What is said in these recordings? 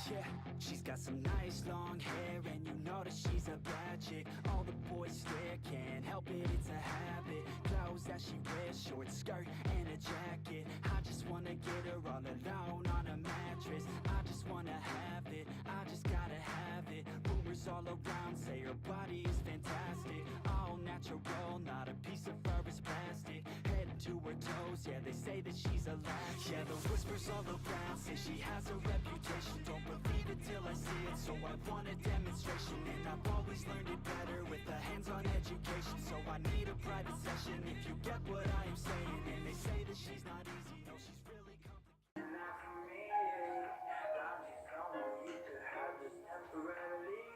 Yeah, she's got some nice long hair, and you know that she's a bad chick. All the boys stare, can't help it, it's a habit. Clothes that she wears, short skirt and a jacket. I just wanna get her all alone on a mattress. I just wanna have it, I just gotta have it. Rumors all around say her body is fantastic. All natural, not a piece of fur is plastic. Head to her toes, yeah, they say that she's a latch. Yeah, the whispers all around say she has a reputation. Don't believe it till I see it, so I want a demonstration. And I've always learned it better with a hands-on education. So I need a private session if you get what I am saying. And they say that she's not easy, no, she's really complicated. Not for me, I'm just someone you could have just temporarily.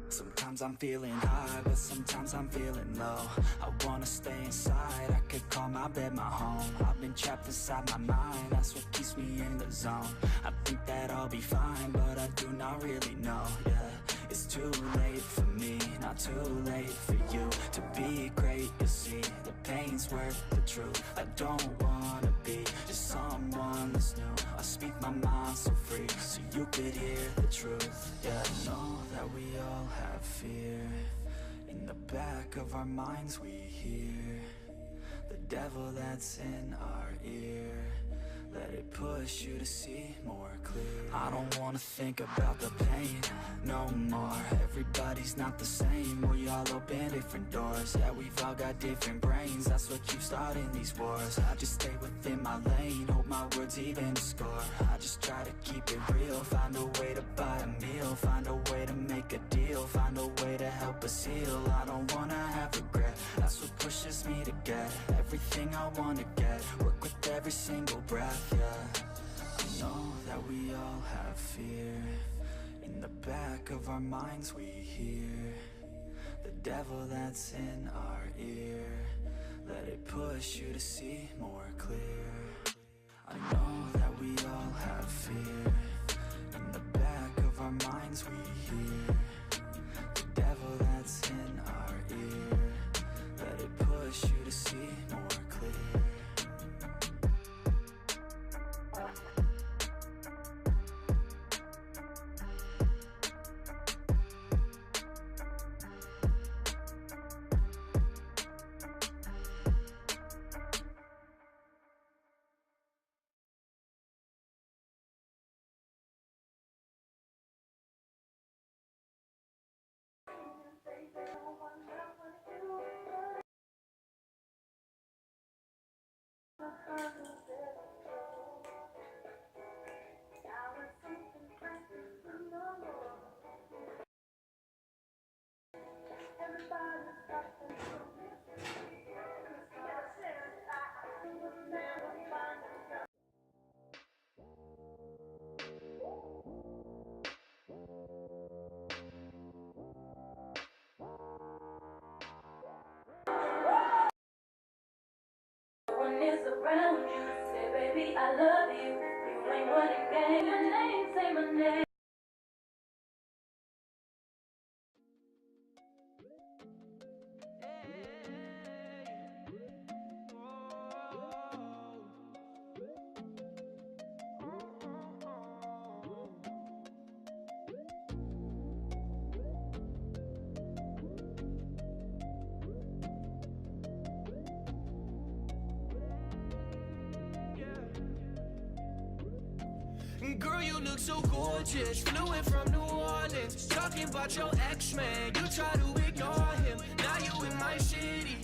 Sometimes I'm feeling high, but sometimes I'm feeling low. I wanna stay inside, I could call my bed my home. I've been trapped inside my mind, that's what keeps me in the zone. I think that I'll be fine, but I do not really know, yeah. It's too late for me, not too late for you. To be great, you'll see, the pain's worth the truth. I don't wanna be just someone that's new. I speak my mind so free, so you could hear the truth. Yeah, I know that we all have fear. In the back of our minds we hear the devil that's in our ear. Let it push you to see more clear. I don't wanna think about the pain no more. Everybody's not the same, we all open different doors. Yeah, we've all got different brains, that's what keeps starting these wars. I just stay within my lane, hope my words even score. I just try to keep it real, find a way to buy a meal, find a way to make a deal, find a way to help us heal. I don't wanna have regret, that's what pushes me to get everything I wanna get. Work with every single breath, yeah. I know that we all have fear. In the back of our minds we hear the devil that's in our ear. Let it push you to see more clear. I know that we all have fear. In the back of our minds we hear the devil that's in our ear. Let it push you to see more clear. Is around you, say baby I love you. You ain't running game. Your name, say my name. Girl, you look so gorgeous, flew in from New Orleans. Talking about your ex-man, you try to ignore him. Now you in my city,